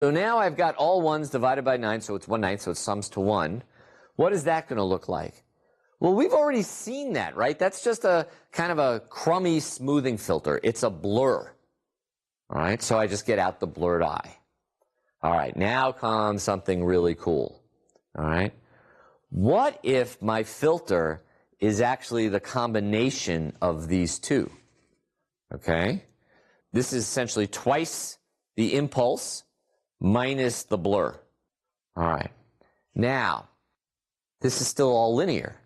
So now I've got all 1s divided by 9, so it's 1/9, so it sums to 1. What is that going to look like? Well, we've already seen that, right? That's just a kind of a crummy smoothing filter. It's a blur. All right, so I just get out the blurred eye. All right, now comes something really cool. All right, what if my filter is actually the combination of these two? Okay, this is essentially twice the impulse minus the blur. All right, now this is still all linear.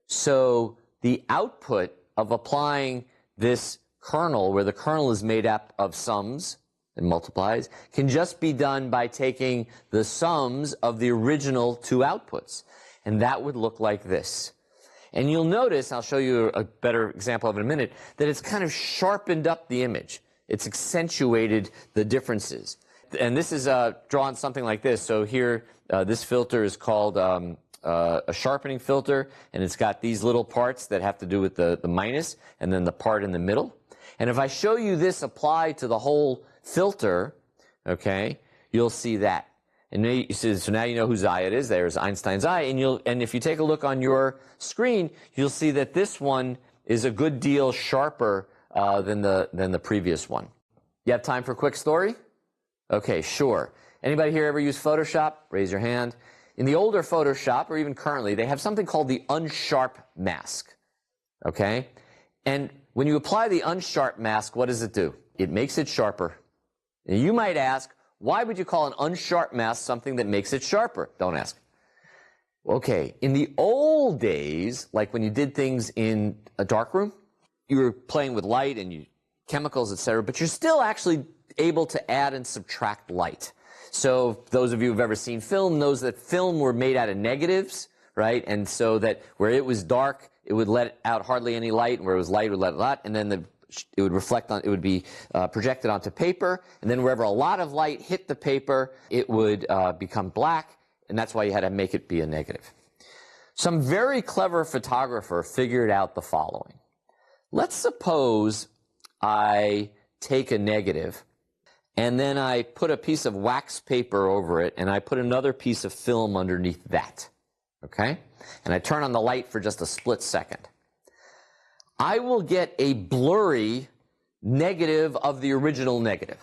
So the output of applying this kernel, where the kernel is made up of sums and multiplies, can just be done by taking the sums of the original two outputs. And that would look like this. And you'll notice, I'll show you a better example of it in a minute, that it's kind of sharpened up the image. It's accentuated the differences. And this is drawn something like this. So here, this filter is called a sharpening filter, and it's got these little parts that have to do with the minus, and then the part in the middle. And if I show you this applied to the whole filter, okay, you'll see that. And now so now you know whose eye it is. There's Einstein's eye. And if you take a look on your screen, you'll see that this one is a good deal sharper than the previous one. You have time for a quick story? Okay, sure. Anybody here ever use Photoshop? Raise your hand. In the older Photoshop, or even currently, they have something called the unsharp mask. Okay? And when you apply the unsharp mask, what does it do? It makes it sharper. And you might ask, why would you call an unsharp mask something that makes it sharper? Don't ask. Okay, in the old days, like when you did things in a darkroom, you were playing with light and chemicals, etc., but you're still actually able to add and subtract light. So those of you who've ever seen film knows that film were made out of negatives, right? And so that where it was dark, it would let out hardly any light, and where it was light, it would let a lot, and then it would reflect on, it would be projected onto paper, and then wherever a lot of light hit the paper, it would become black, and that's why you had to make it be a negative. Some very clever photographer figured out the following. Let's suppose I take a negative, and then I put a piece of wax paper over it, and I put another piece of film underneath that, okay? And I turn on the light for just a split second. I will get a blurry negative of the original negative,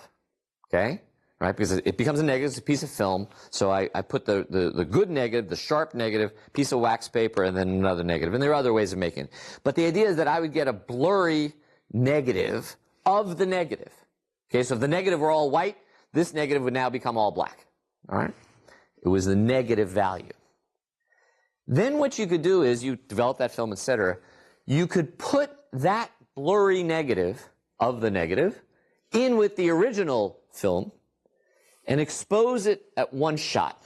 okay? Right, because it becomes a negative, it's a piece of film, so I put the good negative, the sharp negative, piece of wax paper, and then another negative. And there are other ways of making it. But the idea is that I would get a blurry negative of the negative. Okay, so if the negative were all white, this negative would now become all black. All right? It was the negative value. Then what you could do is you develop that film, etc. You could put that blurry negative of the negative in with the original film and expose it at one shot.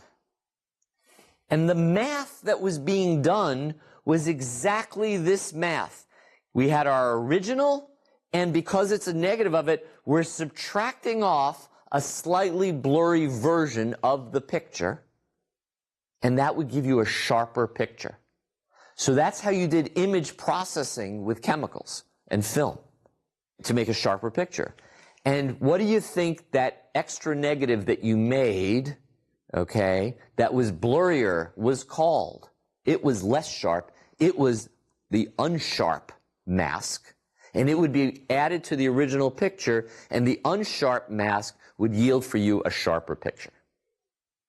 And the math that was being done was exactly this math. We had our original, and because it's a negative of it, we're subtracting off a slightly blurry version of the picture, and that would give you a sharper picture. So that's how you did image processing with chemicals and film, to make a sharper picture. And what do you think that extra negative that you made, okay, that was blurrier was called? It was less sharp. It was the unsharp mask. And it would be added to the original picture, and the unsharp mask would yield for you a sharper picture.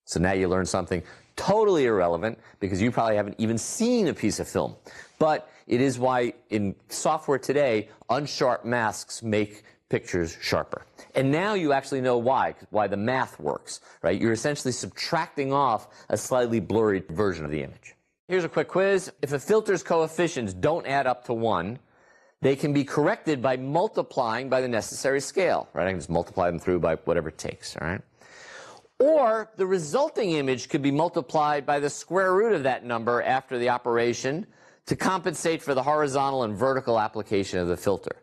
So now you learn something totally irrelevant, because you probably haven't even seen a piece of film. But it is why in software today, unsharp masks make pictures sharper. And now you actually know why the math works, right? You're essentially subtracting off a slightly blurry version of the image. Here's a quick quiz. If a filter's coefficients don't add up to 1, they can be corrected by multiplying by the necessary scale, right? I can just multiply them through by whatever it takes, all right? Or the resulting image could be multiplied by the square root of that number after the operation to compensate for the horizontal and vertical application of the filter.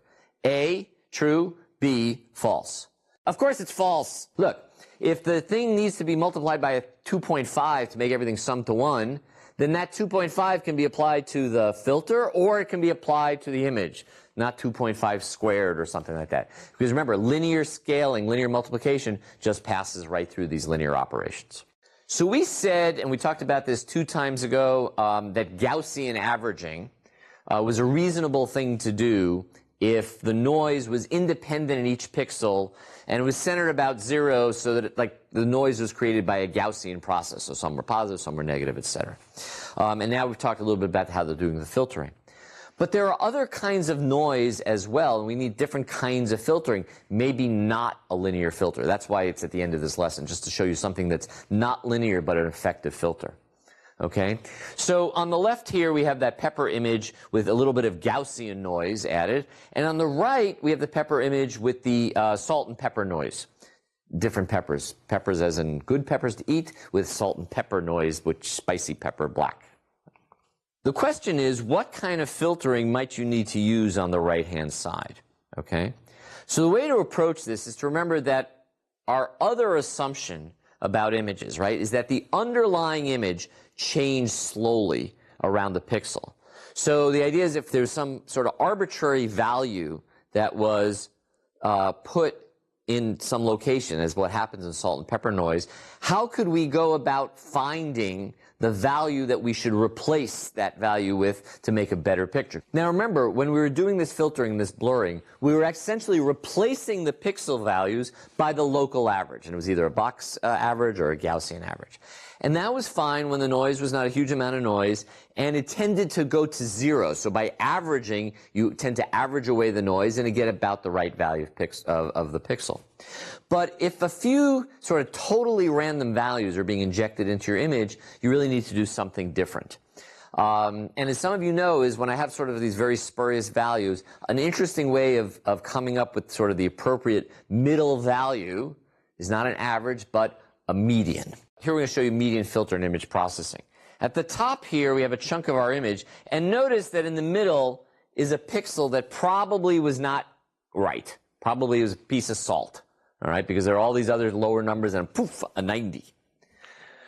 A, true, B, false. Of course it's false. Look, if the thing needs to be multiplied by a 2.5 to make everything sum to 1, then that 2.5 can be applied to the filter, or it can be applied to the image. not 2.5 squared or something like that. Because remember, linear scaling, linear multiplication just passes right through these linear operations. So we said, and we talked about this 2 times ago, that Gaussian averaging was a reasonable thing to do if the noise was independent in each pixel and it was centered about 0 so that the noise was created by a Gaussian process. So some were positive, some were negative, etc. And now we've talked a little bit about how they're doing the filtering. But there are other kinds of noise as well, and we need different kinds of filtering, maybe not a linear filter. That's why it's at the end of this lesson, just to show you something that's not linear but an effective filter. Okay? So on the left here, we have that pepper image with a little bit of Gaussian noise added. And on the right, we have the pepper image with the salt and pepper noise. Different peppers. Peppers as in good peppers to eat, with salt and pepper noise, which spicy pepper black. The question is, what kind of filtering might you need to use on the right-hand side? Okay? So the way to approach this is to remember that our other assumption about images, right, is that the underlying image changes slowly around the pixel. So the idea is if there's some sort of arbitrary value that was put in some location, as what happens in salt and pepper noise, how could we go about finding the value that we should replace that value with to make a better picture? Now remember, when we were doing this filtering, this blurring, we were essentially replacing the pixel values by the local average. And it was either a box average or a Gaussian average. And that was fine when the noise was not a huge amount of noise, and it tended to go to 0. So by averaging, you tend to average away the noise and to get about the right value of the pixel. But if a few sort of totally random values are being injected into your image, you really need to do something different. And as some of you know, is when I have sort of these very spurious values, an interesting way of coming up with sort of the appropriate middle value is not an average, but a median. Here we're going to show you median filter and image processing. At the top here, we have a chunk of our image, and notice that in the middle is a pixel that probably was not right. Probably was a piece of salt, all right, because there are all these other lower numbers and poof, a 90.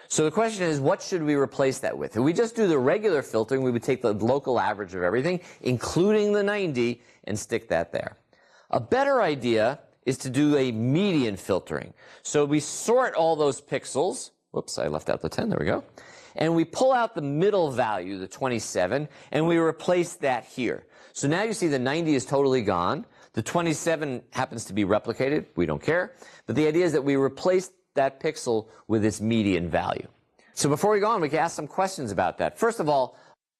So the question is, what should we replace that with? If we just do the regular filtering, we would take the local average of everything, including the 90, and stick that there. A better idea is to do a median filtering. So we sort all those pixels. Whoops, I left out the 10. There we go. And we pull out the middle value, the 27, and we replace that here. So now you see the 90 is totally gone. The 27 happens to be replicated. We don't care. But the idea is that we replace that pixel with its median value. So before we go on, we can ask some questions about that. First of all,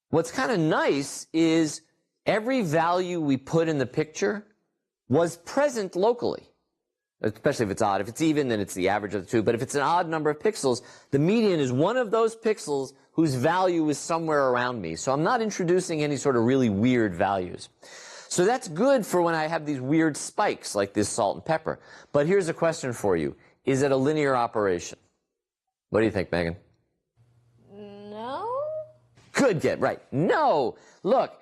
what's kind of nice is every value we put in the picture was present locally. Especially if it's odd. If it's even, then it's the average of the two. But if it's an odd number of pixels, the median is one of those pixels whose value is somewhere around me. So I'm not introducing any sort of really weird values. So that's good for when I have these weird spikes like this salt and pepper. But here's a question for you. Is it a linear operation? What do you think, Megan? No. Good get, right. No. Look.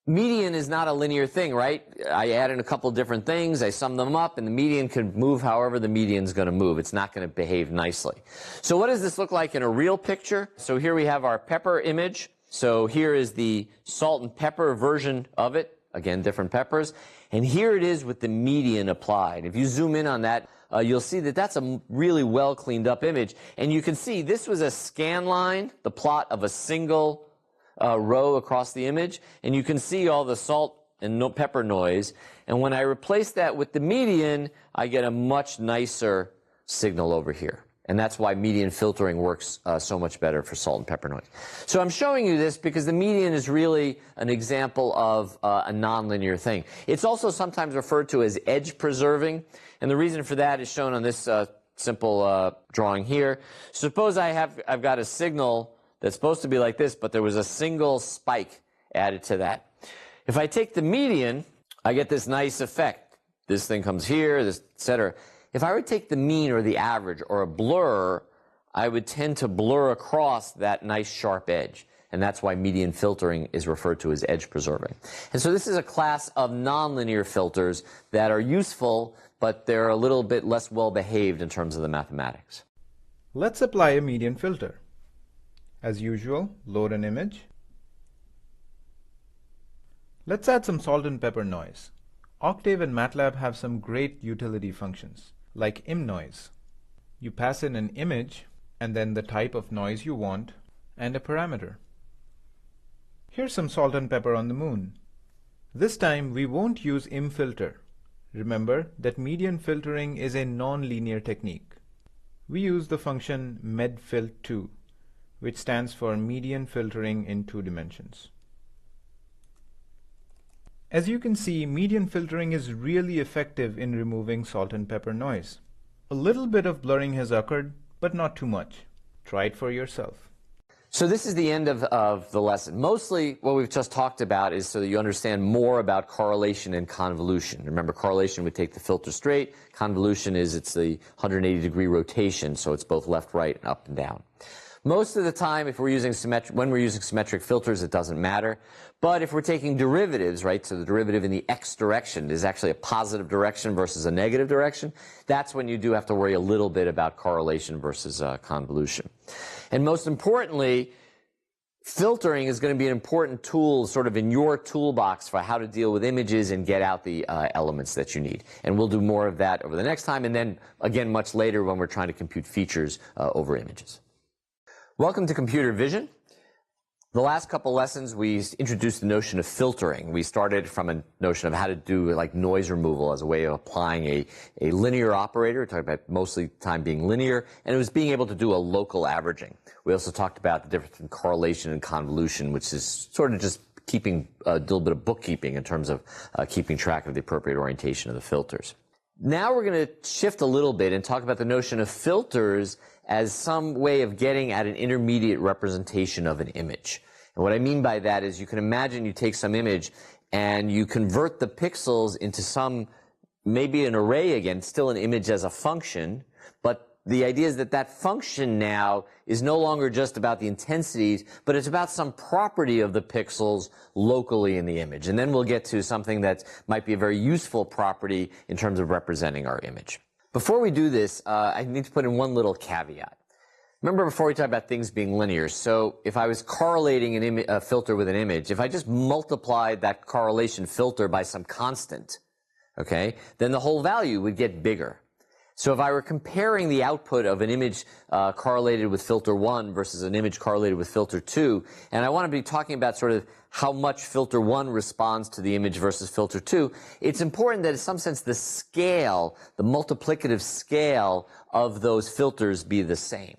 Median is not a linear thing, right? I add in a couple different things, I sum them up, and the median can move however the median's going to move. It's not going to behave nicely. So what does this look like in a real picture? So here we have our pepper image. So here is the salt and pepper version of it. Again, different peppers. And here it is with the median applied. If you zoom in on that, you'll see that that's a really well cleaned up image. And you can see this was a scan line, the plot of a single row across the image, and you can see all the salt and pepper noise. And when I replace that with the median, I get a much nicer signal over here. And that's why median filtering works so much better for salt and pepper noise. So I'm showing you this because the median is really an example of a nonlinear thing. It's also sometimes referred to as edge preserving, and the reason for that is shown on this simple drawing here. Suppose I've got a signal that's supposed to be like this, but there was a single spike added to that. If I take the median, I get this nice effect. This thing comes here, this, etc. If I would take the mean or the average or a blur, I would tend to blur across that nice sharp edge. And that's why median filtering is referred to as edge preserving. And so this is a class of nonlinear filters that are useful, but they're a little bit less well behaved in terms of the mathematics. Let's apply a median filter. As usual, load an image. Let's add some salt and pepper noise. Octave and MATLAB have some great utility functions, like imNoise. You pass in an image, and then the type of noise you want, and a parameter. Here's some salt and pepper on the moon. This time we won't use imFilter. Remember that median filtering is a non-linear technique. We use the function medfil2, which stands for median filtering in 2 dimensions. As you can see, median filtering is really effective in removing salt and pepper noise. A little bit of blurring has occurred, but not too much. Try it for yourself. So this is the end of the lesson. Mostly what we've just talked about is so that you understand more about correlation and convolution. Remember, correlation would take the filter straight. Convolution is it's the 180-degree rotation, so it's both left, right, and up and down. Most of the time, if we're using when we're using symmetric filters, it doesn't matter. But if we're taking derivatives, right, so the derivative in the x direction is actually a positive direction versus a negative direction, that's when you do have to worry a little bit about correlation versus convolution. And most importantly, filtering is going to be an important tool sort of in your toolbox for how to deal with images and get out the elements that you need. And we'll do more of that over the next time, and then again much later when we're trying to compute features over images. Welcome to computer vision. The last couple lessons we introduced the notion of filtering. We started from a notion of how to do like noise removal as a way of applying a linear operator, talking about mostly time being linear, and it was being able to do a local averaging. We also talked about the difference in correlation and convolution, which is sort of just keeping a little bit of bookkeeping in terms of keeping track of the appropriate orientation of the filters. Now we're going to shift a little bit and talk about the notion of filters as some way of getting at an intermediate representation of an image. And what I mean by that is you can imagine you take some image and you convert the pixels into some, maybe an array again, still an image as a function, but the idea is that that function now is no longer just about the intensities, but it's about some property of the pixels locally in the image. And then we'll get to something that might be a very useful property in terms of representing our image. Before we do this, I need to put in one little caveat. Remember before we talked about things being linear, so if I was correlating a filter with an image, if I just multiplied that correlation filter by some constant, okay, then the whole value would get bigger. So if I were comparing the output of an image correlated with filter 1 versus an image correlated with filter 2, and I want to be talking about sort of how much filter 1 responds to the image versus filter 2, it's important that in some sense the scale, the multiplicative scale of those filters be the same.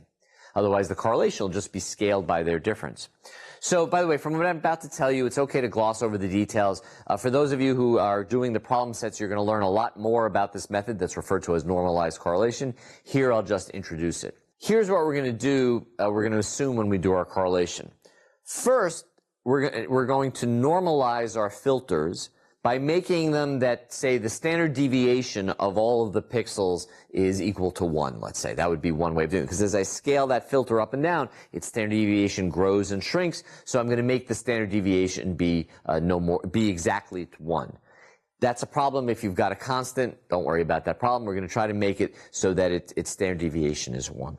Otherwise the correlation will just be scaled by their difference. So, by the way, from what I'm about to tell you, it's okay to gloss over the details. For those of you who are doing the problem sets, you're going to learn a lot more about this method that's referred to as normalized correlation. Here, I'll just introduce it. Here's what we're going to do. We're going to assume when we do our correlation. First, we're going to normalize our filters by making them that, say, the standard deviation of all of the pixels is equal to 1, let's say. That would be one way of doing it. Because as I scale that filter up and down, its standard deviation grows and shrinks. So I'm going to make the standard deviation be exactly 1. That's a problem if you've got a constant. Don't worry about that problem. We're going to try to make it so that its standard deviation is 1.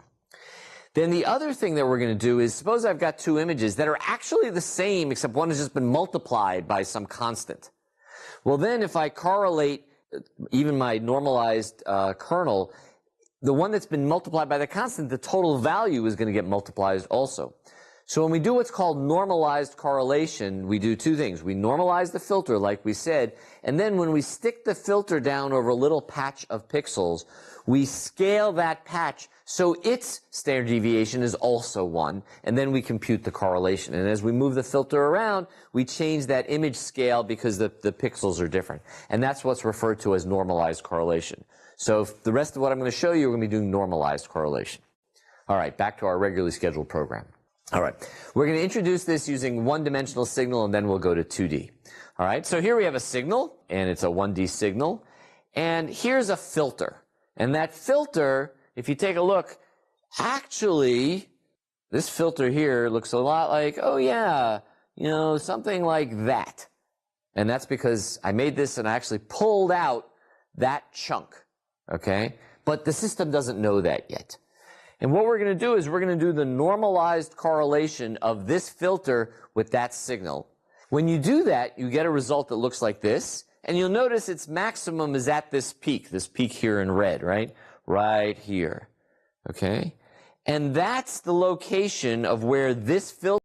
Then the other thing that we're going to do is, suppose I've got two images that are actually the same, except one has just been multiplied by some constant. Well, then if I correlate even my normalized kernel, the one that's been multiplied by the constant, the total value is going to get multiplied also. So when we do what's called normalized correlation, we do two things. We normalize the filter, like we said, and then when we stick the filter down over a little patch of pixels, we scale that patch so its standard deviation is also 1, and then we compute the correlation. And as we move the filter around, we change that image scale because the pixels are different. And that's what's referred to as normalized correlation. So the rest of what I'm going to show you, we're going to be doing normalized correlation. All right, back to our regularly scheduled program. All right, we're going to introduce this using one-dimensional signal, and then we'll go to 2D. All right, so here we have a signal, and it's a 1D signal. And here's a filter. And that filter, if you take a look, actually, this filter here looks a lot like, oh yeah, you know, something like that. And that's because I made this and I actually pulled out that chunk, okay? But the system doesn't know that yet. And what we're going to do is we're going to do the normalized correlation of this filter with that signal. When you do that, you get a result that looks like this, and you'll notice its maximum is at this peak here in red, right? Right here, okay? And that's the location of where this filter